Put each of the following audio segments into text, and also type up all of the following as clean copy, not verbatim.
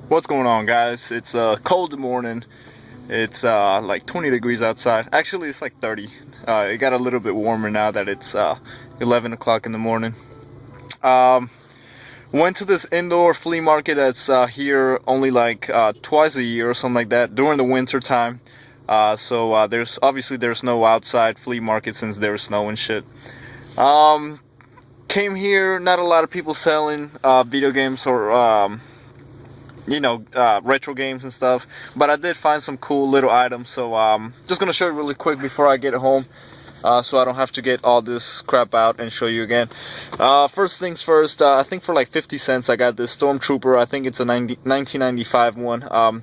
What's going on, guys? It's a cold morning. It's like 20 degrees outside. Actually, it's like 30. It got a little bit warmer now that it's 11 o'clock in the morning. Went to this indoor flea market that's here only like twice a year or something like that during the winter time. So there's no outside flea market since there's snow and shit. Came here, not a lot of people selling video games or retro games and stuff, but I did find some cool little items, so just gonna show you really quick before I get home, so I don't have to get all this crap out and show you again. First things first, I think for like 50 cents I got this Stormtrooper. I think it's a 1995 one.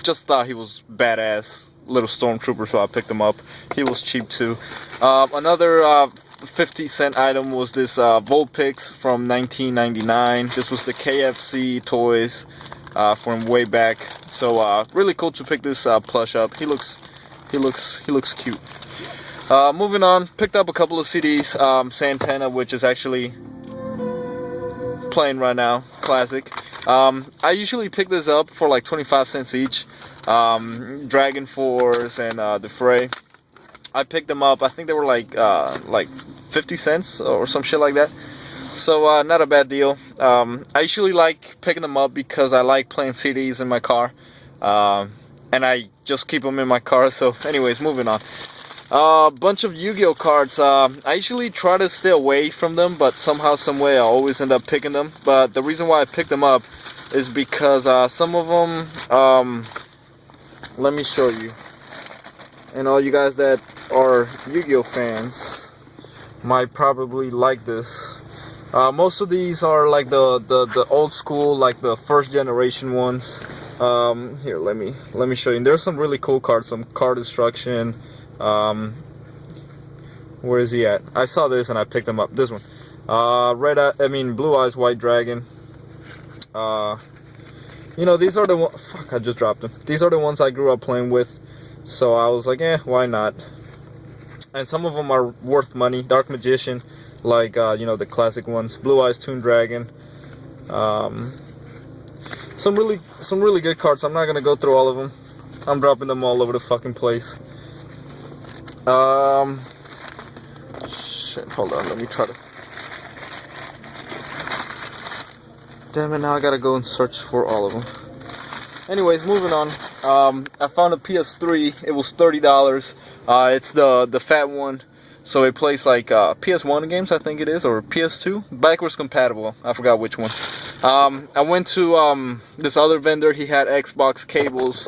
Just thought he was badass little Stormtrooper, so I picked him up. He was cheap too. Another 50-cent item was this Vulpix from 1999. This was the KFC toys from way back. So really cool to pick this plush up. He looks cute. Moving on, picked up a couple of CDs. Santana, which is actually playing right now, classic. I usually pick this up for like 25 cents each. Dragon Force and the Fray. I picked them up. I think they were like 50 cents or some shit like that. So not a bad deal. I usually like picking them up because I like playing CDs in my car, and I just keep them in my car. So anyways, moving on. Bunch of Yu-Gi-Oh cards. I usually try to stay away from them, but somehow, some way, I always end up picking them. But the reason why I picked them up is because some of them, let me show you. And all you guys that are Yu-Gi-Oh fans might probably like this. Most of these are like the old school, like the first generation ones. Here, let me show you. And there's some really cool cards, some card destruction. Where is he at? I saw this and I picked him up. This one, Blue Eyes White Dragon. These are the ones. Fuck, I just dropped them. These are the ones I grew up playing with. So I was like, why not? And some of them are worth money. Dark Magician, like the classic ones. Blue Eyes Toon Dragon. Some really good cards. I'm not gonna go through all of them. I'm dropping them all over the fucking place. Shit, hold on. Let me try to. Damn it! Now I gotta go and search for all of them. Anyways, moving on. I found a PS3. It was $30. It's the fat one, so it plays like PS1 games, I think it is, or PS2. Backwards compatible. I forgot which one. I went to this other vendor. He had Xbox cables,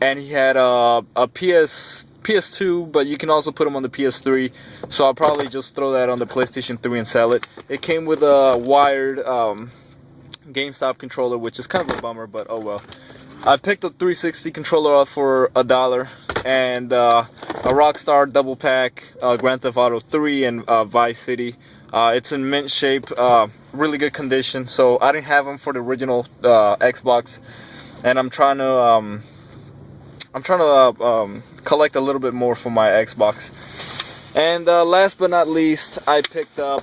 and he had a PS2, but you can also put them on the PS3. So I'll probably just throw that on the PlayStation 3 and sell it. It came with a wired GameStop controller, which is kind of a bummer, but oh well. I picked a 360 controller up for $1, and a Rockstar double pack, Grand Theft Auto 3 and Vice City. It's in mint shape, really good condition. So I didn't have them for the original Xbox, and I'm trying to collect a little bit more for my Xbox. And last but not least, I picked up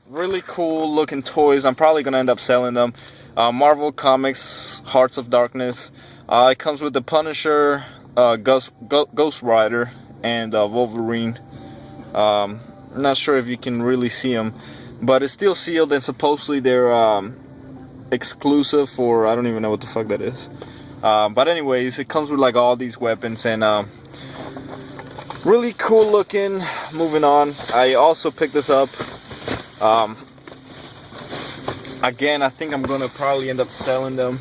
really cool looking toys. I'm probably gonna end up selling them. Marvel Comics Hearts of Darkness. It comes with the Punisher, Ghost Rider, and Wolverine. I'm not sure if you can really see them, but it's still sealed, and supposedly they're exclusive for, I don't even know what the fuck that is. But anyways, it comes with like all these weapons, and really cool looking. Moving on, I also picked this up. Again, I think I'm gonna probably end up selling them,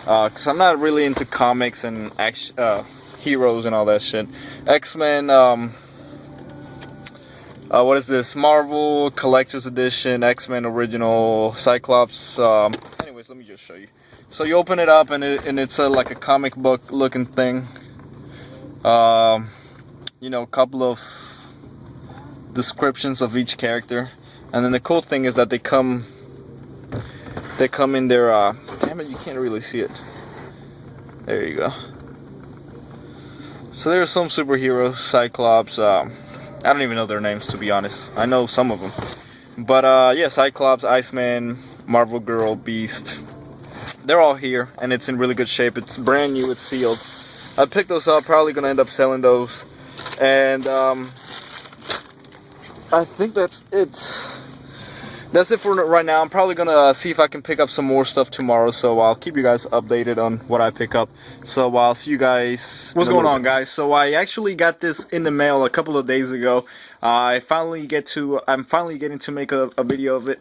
cause I'm not really into comics and heroes and all that shit. X-Men, what is this? Marvel Collector's Edition, X-Men Original, Cyclops. Anyways, let me just show you. So you open it up, and it's like a comic book looking thing. A couple of descriptions of each character, and then the cool thing is that they come in their, damn it, you can't really see it. There you go. So there's some superheroes, Cyclops, I don't even know their names, to be honest. I know some of them. But yeah, Cyclops, Iceman, Marvel Girl, Beast, they're all here, and it's in really good shape. It's brand new, it's sealed. I picked those up, probably gonna end up selling those. And I think that's it. That's it for right now. I'm probably gonna see if I can pick up some more stuff tomorrow, so I'll keep you guys updated on what I pick up. So I'll see you guys. What's going on, guys? So I actually got this in the mail a couple of days ago. I'm finally getting to make a video of it.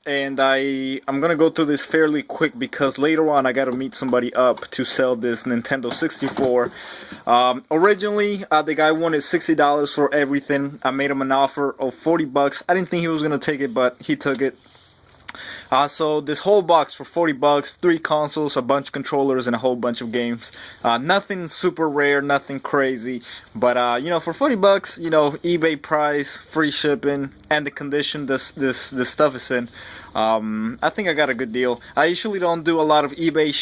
And I'm gonna go through this fairly quick because later on I gotta meet somebody up to sell this Nintendo 64. Originally, the guy wanted $60 for everything. I made him an offer of $40. I didn't think he was gonna take it, but he took it. So this whole box for $40, 3 consoles, a bunch of controllers, and a whole bunch of games. Nothing super rare, nothing crazy, but you know, for $40, you know, eBay price, free shipping, and the condition this stuff is in, I think I got a good deal. I usually don't do a lot of eBay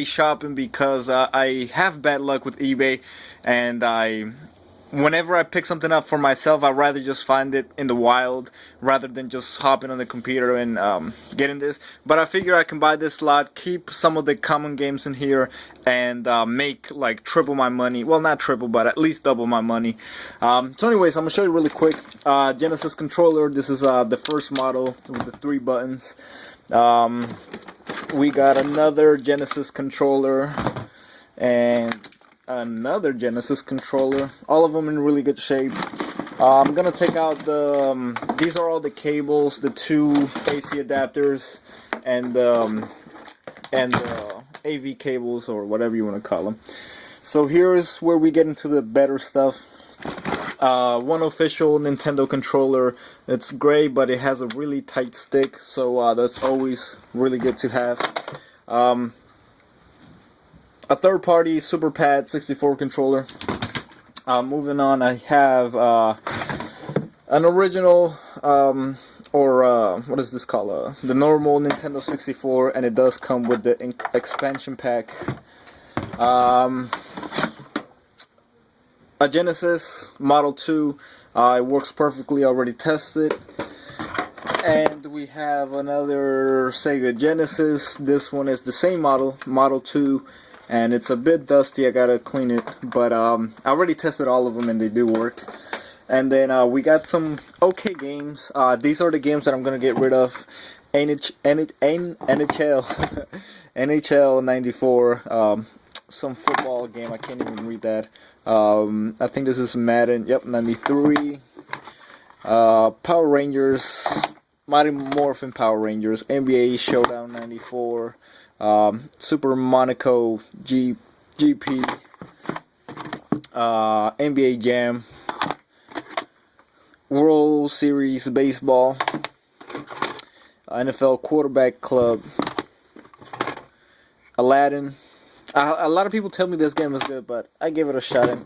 shopping because I have bad luck with eBay, and whenever I pick something up for myself, I'd rather just find it in the wild rather than just hopping on the computer and getting this. But I figure I can buy this lot, keep some of the common games in here, and make like triple my money. Well, not triple, but at least double my money. So anyways, I'm going to show you really quick. Genesis controller. This is the first model with the 3 buttons. We got another Genesis controller and another Genesis controller, all of them in really good shape. I'm gonna take out the these are all the cables, the 2 AC adapters, and the AV cables, or whatever you want to call them. So here's where we get into the better stuff. One official Nintendo controller. It's gray, but it has a really tight stick, so that's always really good to have. A third-party Super Pad 64 controller. Moving on, I have an original, what is this called? The normal Nintendo 64, and it does come with the expansion pack. A Genesis Model 2. It works perfectly, already tested. And we have another Sega Genesis. This one is the same model, Model 2. And it's a bit dusty, I gotta clean it, but I already tested all of them and they do work. And then we got some okay games. These are the games that I'm gonna get rid of. NHL 94, some football game, I can't even read that. I think this is Madden, yep, 93. Power Rangers, Mighty Morphin Power Rangers, NBA Showdown 94. Super Monaco GP, NBA Jam, World Series Baseball, NFL Quarterback Club, Aladdin. A lot of people tell me this game is good, but I gave it a shot.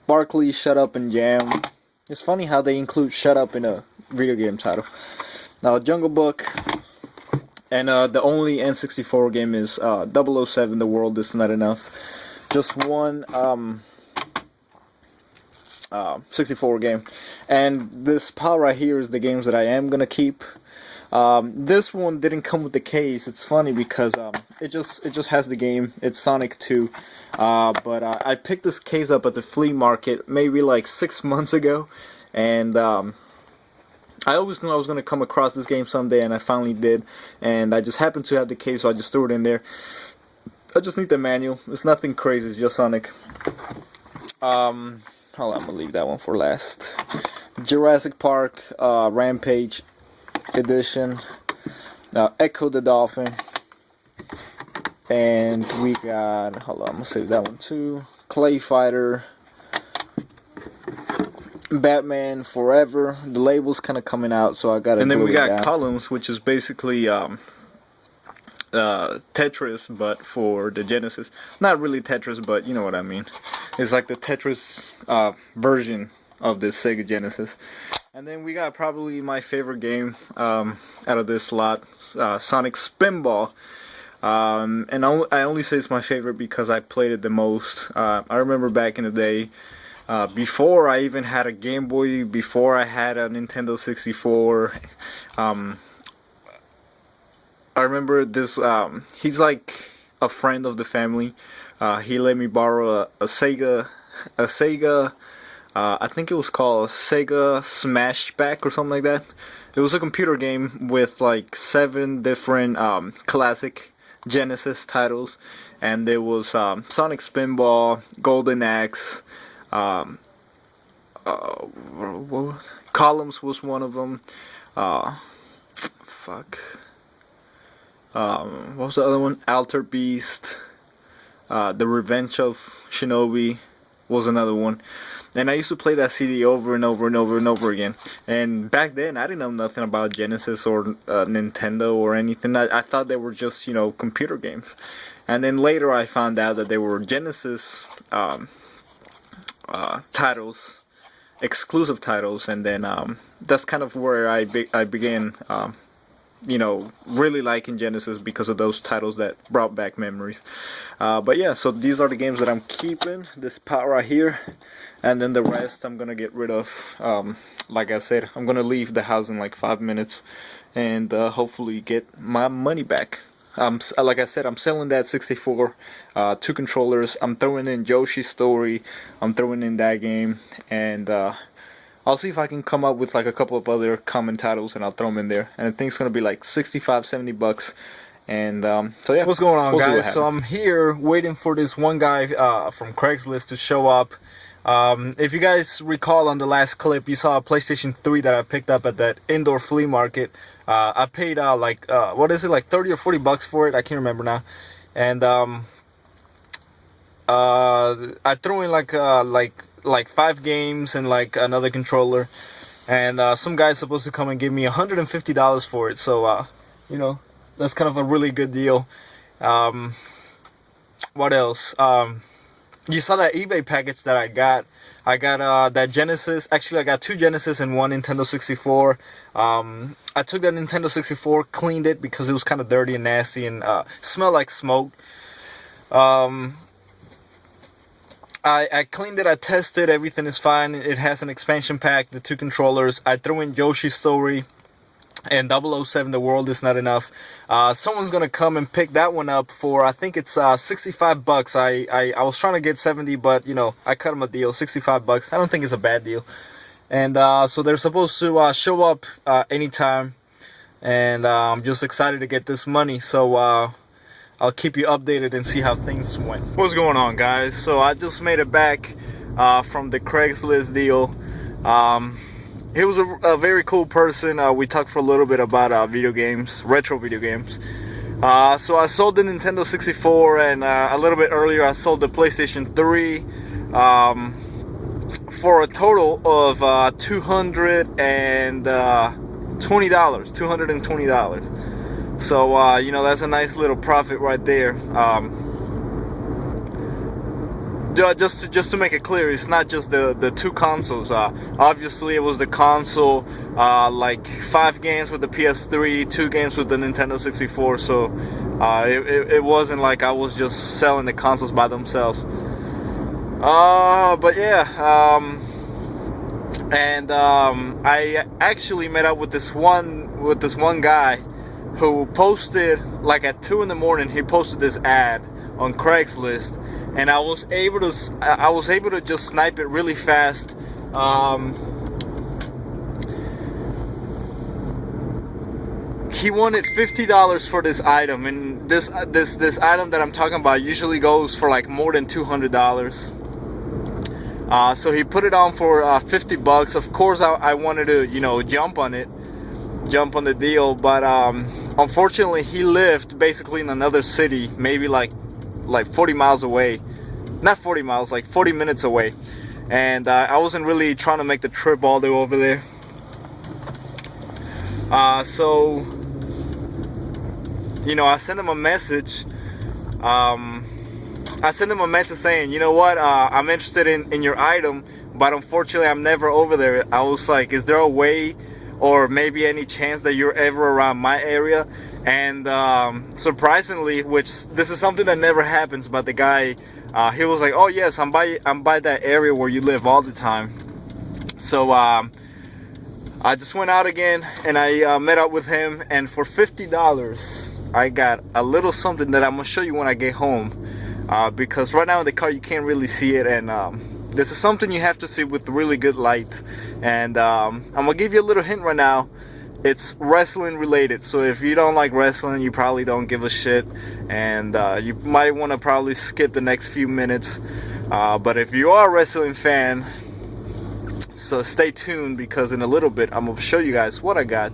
Barkley, Shut Up and Jam. It's funny how they include Shut Up in a video game title. Now, Jungle Book, and the only N64 game is 007, The World Is Not Enough. Just one 64 game. And this pile right here is the games that I am going to keep. This one didn't come with the case. It's funny because it just has the game. It's Sonic 2. But I picked this case up at the flea market maybe like 6 months ago. And I always knew I was going to come across this game someday, and I finally did. And I just happened to have the case, so I just threw it in there. I just need the manual. It's nothing crazy, it's just Sonic. Hold on, I'm going to leave that one for last. Jurassic Park Rampage Edition. Echo the Dolphin. And we got, hold on, I'm going to save that one too. Clay Fighter. Batman Forever. The label's kind of coming out, so I gotta. And then we got Columns, which is basically Tetris, but for the Genesis. Not really Tetris, but you know what I mean. It's like the Tetris version of the Sega Genesis. And then we got probably my favorite game out of this lot, Sonic Spinball. And I only say it's my favorite because I played it the most. I remember back in the day. before I even had a Game Boy, before I had a Nintendo 64. I remember this. He's like a friend of the family. He let me borrow a Sega. I think it was called Sega Smashback or something like that. It was a computer game with like 7 different classic Genesis titles, and there was Sonic Spinball, Golden Axe, Columns was one of them. What was the other one? Alter Beast. The Revenge of Shinobi was another one. And I used to play that CD over and over and over and over again. And back then, I didn't know nothing about Genesis or Nintendo or anything. I thought they were just, computer games. And then later I found out that they were Genesis titles, exclusive titles. And then that's kind of where I began, really liking Genesis because of those titles that brought back memories. But yeah, so these are the games that I'm keeping. This pot right here. And then the rest I'm gonna get rid of. Like I said, I'm gonna leave the house in like 5 minutes, and hopefully get my money back. Like I said, I'm selling that 64, 2 controllers. I'm throwing in Yoshi's Story. I'm throwing in that game, and I'll see if I can come up with like a couple of other common titles, and I'll throw them in there. And I think it's gonna be like 65, 70 bucks. And so yeah, what's going on, guys? So I'm here waiting for this one guy from Craigslist to show up. If you guys recall on the last clip, you saw a PlayStation 3 that I picked up at that indoor flea market. I paid like 30 or 40 bucks for it. I can't remember now. And I threw in like 5 games and like another controller. And some guy's supposed to come and give me $150 for it. So that's kind of a really good deal. What else? You saw that eBay package that I got. I got that Genesis. Actually, I got 2 Genesis and 1 Nintendo 64. I took that Nintendo 64, cleaned it because it was kind of dirty and nasty and smelled like smoke. I cleaned it. I tested. Everything is fine. It has an expansion pack, the 2 controllers. I threw in Yoshi's Story and 007, The World Is Not Enough. Someone's gonna come and pick that one up for, I think it's 65 bucks. I was trying to get 70, but I cut them a deal, 65 bucks. I don't think it's a bad deal. And so they're supposed to show up anytime, and I'm just excited to get this money. So I'll keep you updated and see how things went. What's going on, guys? So I just made it back from the Craigslist deal. He was a very cool person. We talked for a little bit about video games, retro video games. So I sold the Nintendo 64, and a little bit earlier I sold the PlayStation 3 for a total of $220. So that's a nice little profit right there. Just to make it clear, it's not just the 2 consoles. Obviously, it was the console, like 5 games with the PS3, 2 games with the Nintendo 64. So it wasn't like I was just selling the consoles by themselves. But yeah, and I actually met up with this one guy who posted, like at 2 in the morning. He posted this ad on Craigslist, and I was able to just snipe it really fast. He wanted $50 for this item, and this item that I'm talking about usually goes for like more than $200. So he put it on for 50 bucks. Of course, I wanted to jump on the deal, but unfortunately he lived basically in another city, maybe like 40 miles away. Not 40 miles, like 40 minutes away. And I wasn't really trying to make the trip all the way over there. So I sent him a message. I sent him a message saying, you know what, I'm interested in your item, but unfortunately I'm never over there. I was like, is there a way or maybe any chance that you're ever around my area. And surprisingly, which this is something that never happens, but the guy, he was like, oh yes, I'm by that area where you live all the time. So I just went out again and I met up with him, and for $50 I got a little something that I'm gonna show you when I get home, because right now in the car you can't really see it, and this is something you have to see with really good light. And I'm gonna give you a little hint right now. It's wrestling related, so if you don't like wrestling, you probably don't give a shit, and you might want to probably skip the next few minutes, but if you are a wrestling fan, so stay tuned, because in a little bit I'm gonna show you guys what I got.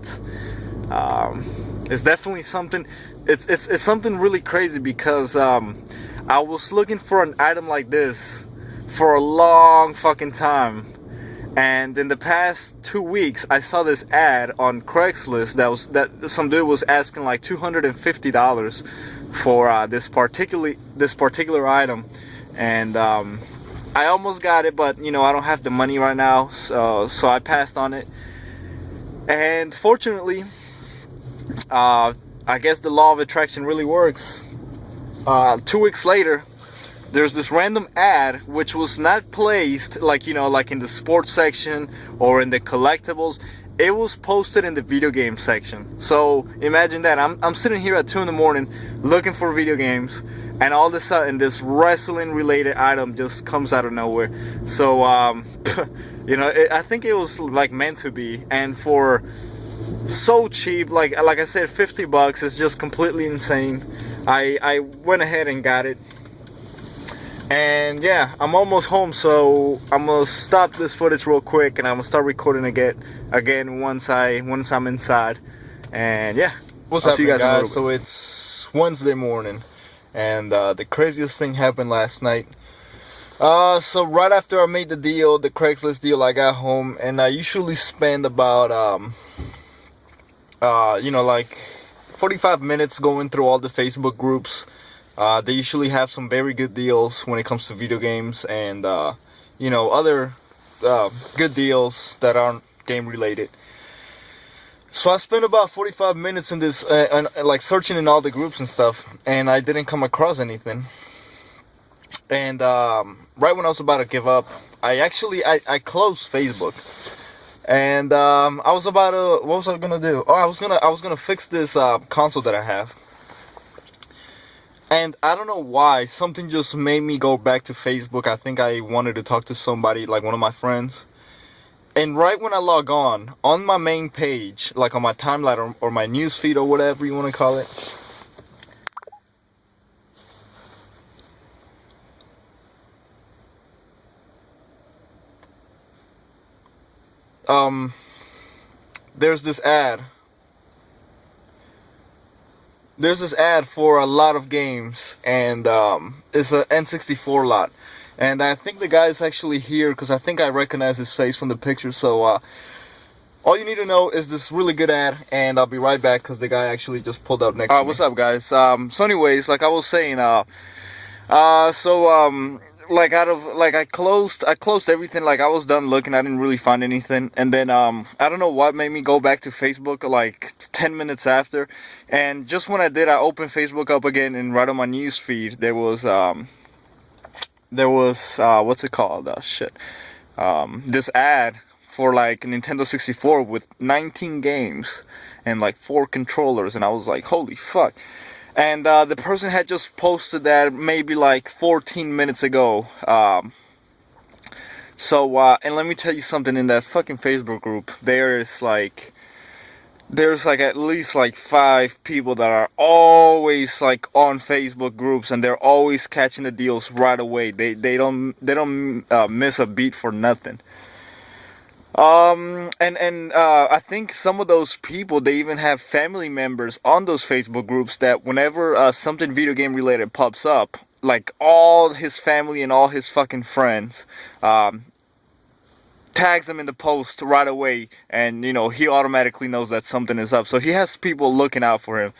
It's definitely something, it's something really crazy, because I was looking for an item like this for a long fucking time, and in the past 2 weeks I saw this ad on Craigslist that some dude was asking like $250 for this particular item, and I almost got it, but you know, I don't have the money right now, so I passed on it. And fortunately, I guess the law of attraction really works. 2 weeks later, there's this random ad which was not placed like, you know, like in the sports section or in the collectibles. It was posted in the video game section. So imagine that, I'm sitting here at 2 in the morning looking for video games, and all of a sudden this wrestling related item just comes out of nowhere. So you know, I think it was like meant to be, and for so cheap, like I said, $50 is just completely insane. I went ahead and got it. And yeah, I'm almost home, so I'm gonna stop this footage real quick, and I'm gonna start recording again once I'm inside. And yeah, What's up, guys? So it's Wednesday morning, and the craziest thing happened last night. So right after I made the Craigslist deal, I got home, and I usually spend about you know, like 45 minutes going through all the Facebook groups. They usually have some very good deals when it comes to video games, and you know, other good deals that aren't game related. So I spent about 45 minutes in this like searching in all the groups and stuff, and I didn't come across anything. And right when I was about to give up, I closed Facebook. And I was about to, what was I gonna do? Oh, I was gonna fix this console that I have. And I don't know why, something just made me go back to Facebook. I think I wanted to talk to somebody, like one of my friends. And right when I log on my main page, like on my timeline or my news feed or whatever you want to call it, there's this ad. There's this ad for a lot of games, and it's a N64 lot. And I think the guy is actually here, because I think I recognize his face from the picture. So all you need to know is this really good ad, and I'll be right back, because the guy actually just pulled up next to me. What's up, guys? So anyways, like I was saying, like I closed everything. Like I was done looking, I didn't really find anything. And then I don't know what made me go back to Facebook like 10 minutes after, and just when I did, I opened Facebook up again, and right on my news feed there was what's it called, this ad for like Nintendo 64 with 19 games and like 4 controllers, and I was like, holy fuck. And the person had just posted that maybe like 14 minutes ago. And let me tell you something, in that fucking Facebook group, there's like at least like 5 people that are always like on Facebook groups, and they're always catching the deals right away. They don't miss a beat for nothing. I think some of those people, they even have family members on those Facebook groups that whenever something video game related pops up, like all his family and all his fucking friends tags him in the post right away, and you know, he automatically knows that something is up. So he has people looking out for him.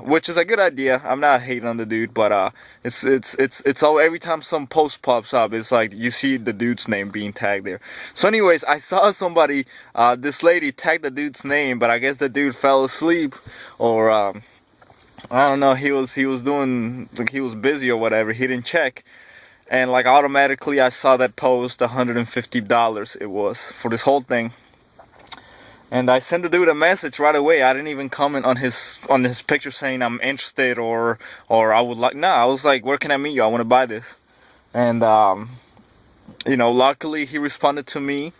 which is a good idea. I'm not hating on the dude, but it's all, every time some post pops up, it's like you see the dude's name being tagged there. So anyways, I saw somebody, this lady tagged the dude's name, but I guess the dude fell asleep, or I don't know, he was doing, like, he was busy or whatever, he didn't check, and like automatically I saw that post, $150 it was for this whole thing. And I sent the dude a message right away. I didn't even comment on his picture saying I'm interested or I would like. Nah, I was like, where can I meet you? I want to buy this. And you know, luckily he responded to me,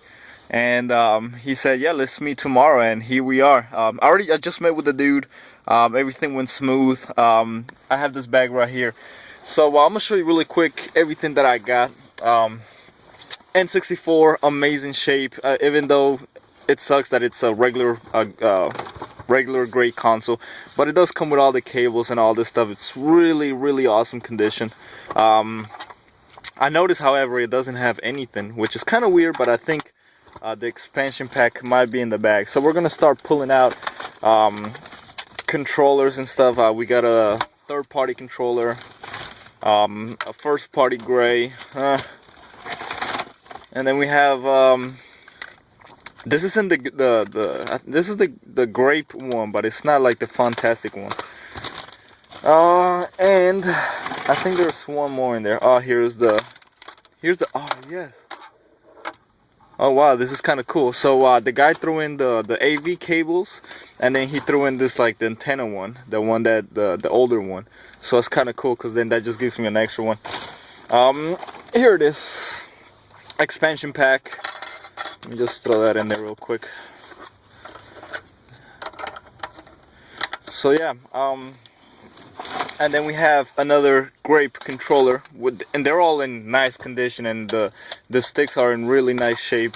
and he said, yeah, let's meet tomorrow. And here we are. I just met with the dude. Everything went smooth. I have this bag right here, so I'm gonna show you really quick everything that I got. N64, amazing shape. Even though it sucks that it's a regular great console, but it does come with all the cables and all this stuff. It's really awesome condition. I noticed, however, it doesn't have anything, which is kind of weird, but I think the expansion pack might be in the bag. So we're gonna start pulling out controllers and stuff. We got a third-party controller, a first-party gray, and then we have this isn't this is the grape one, but it's not like the fantastic one. And I think there's one more in there. Oh, here's the oh yes. Oh wow, this is kind of cool. So the guy threw in the AV cables, and then he threw in this, like, the antenna one, the one that the older one. So it's kind of cool, because then that just gives me an extra one. Here it is, expansion pack. Let me just throw that in there real quick. So yeah, and then we have another grape controller and they're all in nice condition, and the sticks are in really nice shape.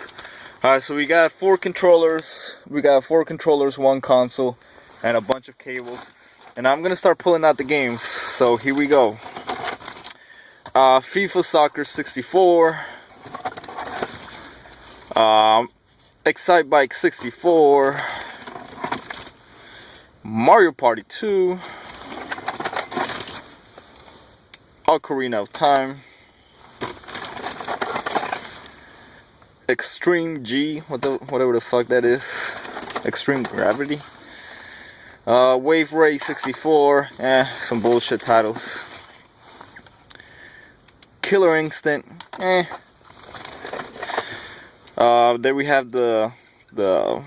Alright, so we got 4 controllers. We got 4 controllers, 1 console, and a bunch of cables. And I'm gonna start pulling out the games. So here we go. FIFA Soccer 64. Excite Bike 64, Mario Party 2, Ocarina of Time, Extreme G, whatever the fuck that is, Extreme Gravity, Wave Race 64, some bullshit titles, Killer Instinct, there we have the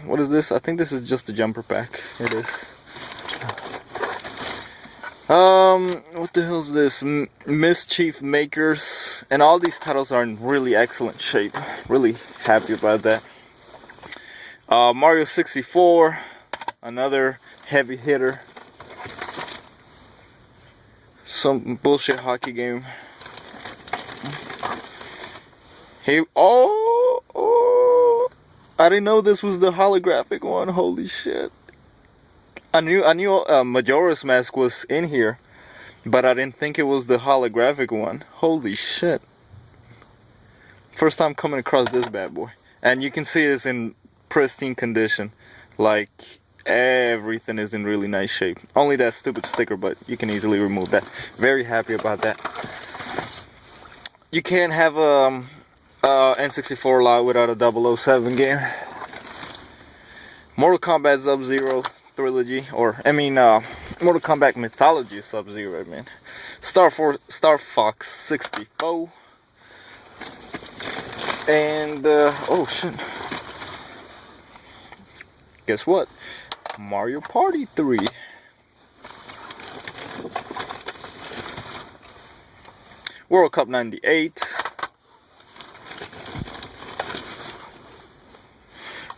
what is this? I think this is just the jumper pack. It is. What the hell is this? Mischief Makers, and all these titles are in really excellent shape. Really happy about that. Mario 64, another heavy hitter. Some bullshit hockey game. Hey, I didn't know this was the holographic one. Holy shit! I knew Majora's Mask was in here, but I didn't think it was the holographic one. Holy shit! First time coming across this bad boy, and you can see it's in pristine condition. Like, everything is in really nice shape. Only that stupid sticker, but you can easily remove that. Very happy about that. You can't have N64 lot without a 007 game. Mortal Kombat Sub-Zero Trilogy, or I mean Mortal Kombat Mythology Sub-Zero, I mean. Star Fox 64. And oh shit. Guess what? Mario Party 3. World Cup 98.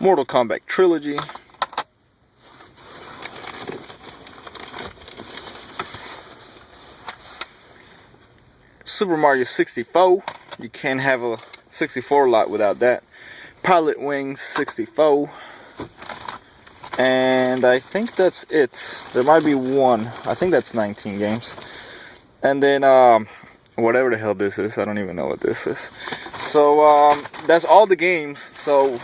Mortal Kombat Trilogy. Super Mario 64. You can't have a 64 lot without that. Pilot Wings 64. And I think that's it. There might be one. I think that's 19 games. And then whatever the hell this is, I don't even know what this is. So that's all the games. So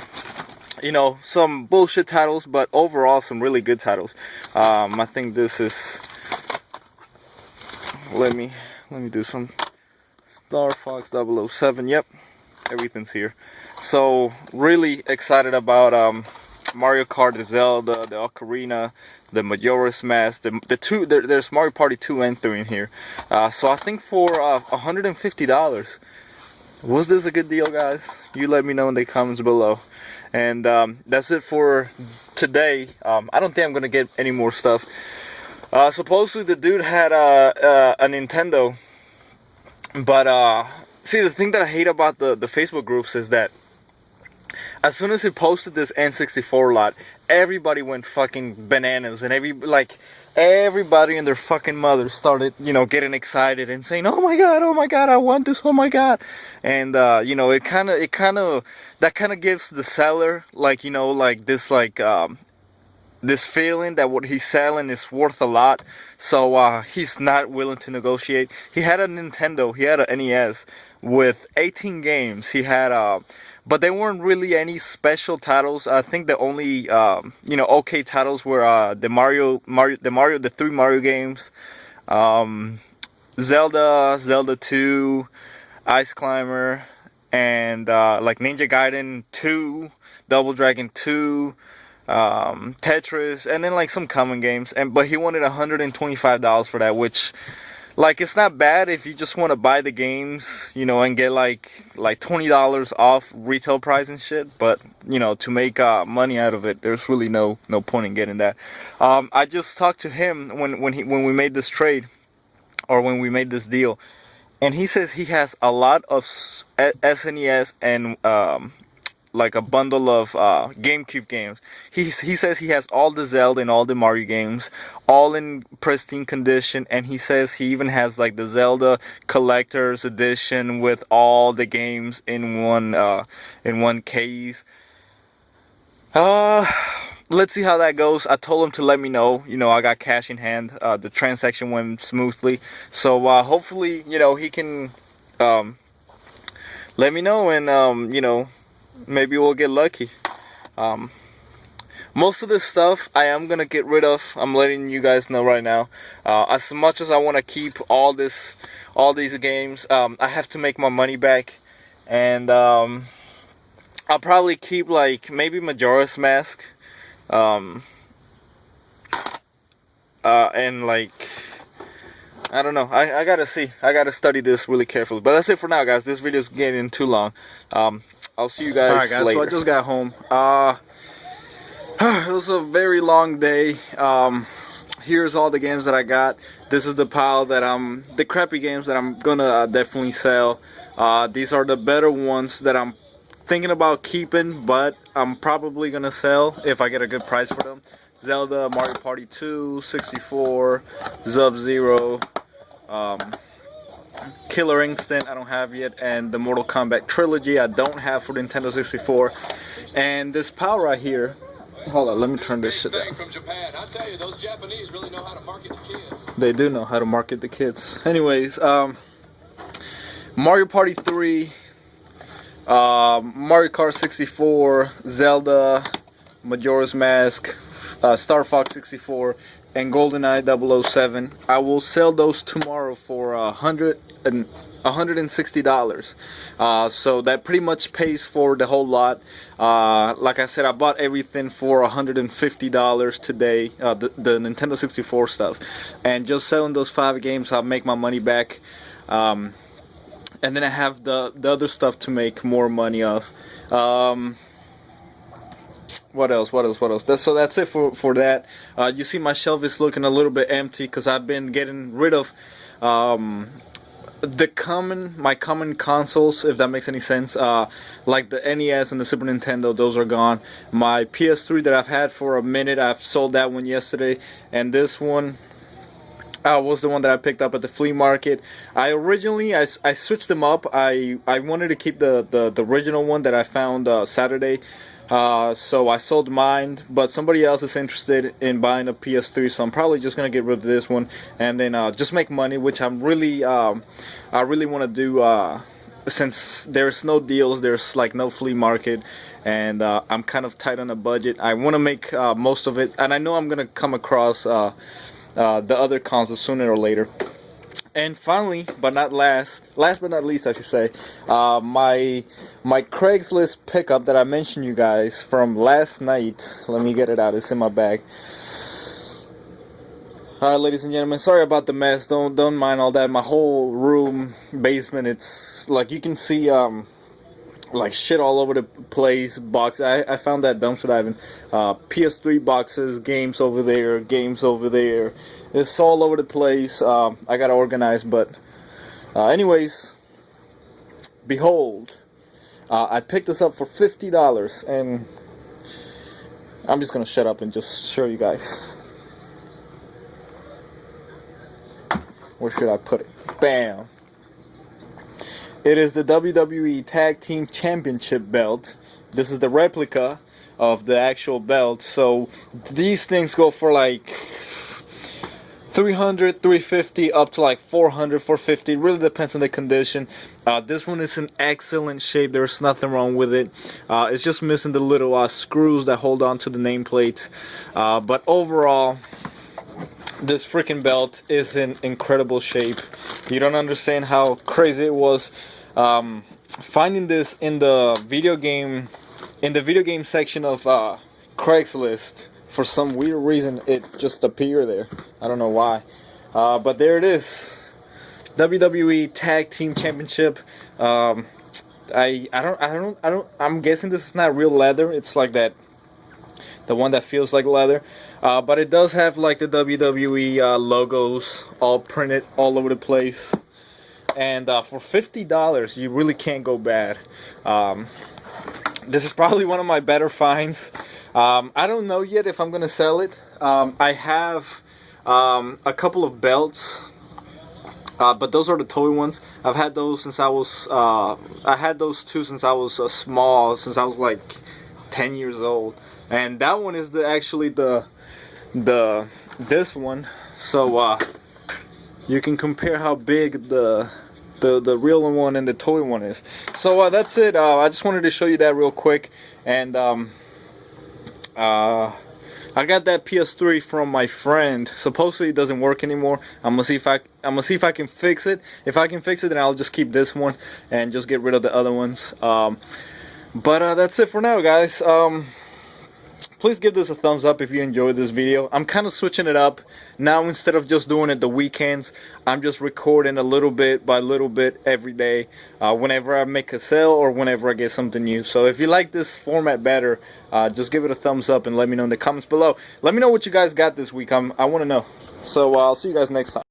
you know, some bullshit titles, but overall some really good titles. I think this is, let me do some Star Fox 007. Yep, everything's here. So really excited about Mario Kart, the Zelda, the Ocarina, the Majora's Mask, the two. There's Mario Party 2 and 3 in here. So I think for $150, was this a good deal, guys? You let me know in the comments below. And that's it for today. I don't think I'm gonna get any more stuff. Supposedly the dude had a Nintendo, but see, the thing that I hate about the Facebook groups is that as soon as he posted this N64 lot, everybody went fucking bananas, and everybody and their fucking mother started, you know, getting excited and saying, oh my god, I want this, oh my god. And you know, that kind of gives the seller, like, you know, like this, like this feeling that what he's selling is worth a lot. So he's not willing to negotiate. He had a Nintendo, he had an NES with 18 games. He had but they weren't really any special titles. I think the only you know, okay titles were the 3 Mario games, Zelda 2, Ice Climber, and like Ninja Gaiden 2, Double Dragon 2, Tetris, and then like some common games. But he wanted $125 for that, which, like, it's not bad if you just want to buy the games, you know, and get like $20 off retail price and shit. But, you know, to make money out of it, there's really no point in getting that. I just talked to him when we made this trade, or when we made this deal, and he says he has a lot of SNES and like a bundle of GameCube games. He says he has all the Zelda and all the Mario games, all in pristine condition, and he says he even has like the Zelda Collector's Edition with all the games in one case. Let's see how that goes. I told him to let me know. You know, I got cash in hand. The transaction went smoothly, so hopefully, you know, he can let me know, and you know, maybe we'll get lucky. Most of this stuff I am gonna get rid of. I'm letting you guys know right now. As much as I want to keep all these games, I have to make my money back, and I'll probably keep like maybe Majora's Mask, and like, I don't know. I gotta see. I gotta study this really carefully. But that's it for now, guys. This video is getting too long. I'll see you guys, Alright, guys, later. so I just got home. It was a very long day. Here's all the games that I got. This is the pile that the crappy games that I'm gonna definitely sell. These are the better ones that I'm thinking about keeping, but I'm probably gonna sell if I get a good price for them. Zelda, Mario Party 2, 64, Sub-Zero, Killer Instinct I don't have yet, and the Mortal Kombat trilogy I don't have for Nintendo 64. And this pile right here, hold on, let me turn this shit down. They do know how to market the kids. Anyways, Mario Party 3, Mario Kart 64, Zelda, Majora's Mask, Star Fox 64, and GoldenEye 007. I will sell those tomorrow for $160. So that pretty much pays for the whole lot. Like I said, I bought everything for $150 today, the Nintendo 64 stuff, and just selling those 5 games, I'll make my money back. And then I have the other stuff to make more money off. What else? So that's it for that. You see my shelf is looking a little bit empty because I've been getting rid of my common consoles, if that makes any sense. Like the NES and the Super Nintendo, those are gone. My PS3 that I've had for a minute, I've sold that one yesterday, and this one was the one that I picked up at the flea market. I switched them up. I wanted to keep the original one that I found Saturday. So I sold mine, but somebody else is interested in buying a PS3, so I'm probably just gonna get rid of this one and then just make money, which I'm really I really want to do since there's no deals, there's like no flea market, and I'm kind of tight on a budget. I want to make most of it, and I know I'm gonna come across the other consoles sooner or later. And finally, but not last but not least, I should say, my Craigslist pickup that I mentioned you guys from last night. Let me get it out. It's in my bag. Alright, ladies and gentlemen, sorry about the mess. Don't mind all that. My whole room, basement, it's like you can see like shit all over the place. Box. I found that dumpster diving. PS3 boxes, games over there, It's all over the place. I gotta organize, but anyways, behold, I picked this up for $50, and I'm just gonna shut up and just show you guys. Where should I put it? Bam! It is the WWE Tag Team Championship belt. This is the replica of the actual belt. So these things go for like $300, $350, up to like $400, $450. It really depends on the condition. This one is in excellent shape. There's nothing wrong with it. It's just missing the little screws that hold on to the nameplates. But overall, this freaking belt is in incredible shape. You don't understand how crazy it was finding this in the video game section of Craigslist. For some weird reason, it just appeared there. I don't know why, but there it is. WWE Tag Team Championship. I'm guessing this is not real leather. It's like that, the one that feels like leather. But it does have like the WWE logos all printed all over the place. And for $50, you really can't go bad. This is probably one of my better finds. I don't know yet if I'm gonna sell it. I have a couple of belts, but those are the toy ones. I've had those since I was I had those two since I was small, since I was like 10 years old. And that one is actually this one. So you can compare how big the real one and the toy one is. So that's it. I just wanted to show you that real quick. And I got that PS3 from my friend. Supposedly it doesn't work anymore. I'm gonna see if I can fix it. If I can fix it, then I'll just keep this one and just get rid of the other ones. But that's it for now, guys. Please give this a thumbs up if you enjoyed this video. I'm kind of switching it up. Now instead of just doing it the weekends, I'm just recording a little bit by little bit every day. Whenever I make a sale or whenever I get something new. So if you like this format better, just give it a thumbs up and let me know in the comments below. Let me know what you guys got this week. I want to know. So I'll see you guys next time.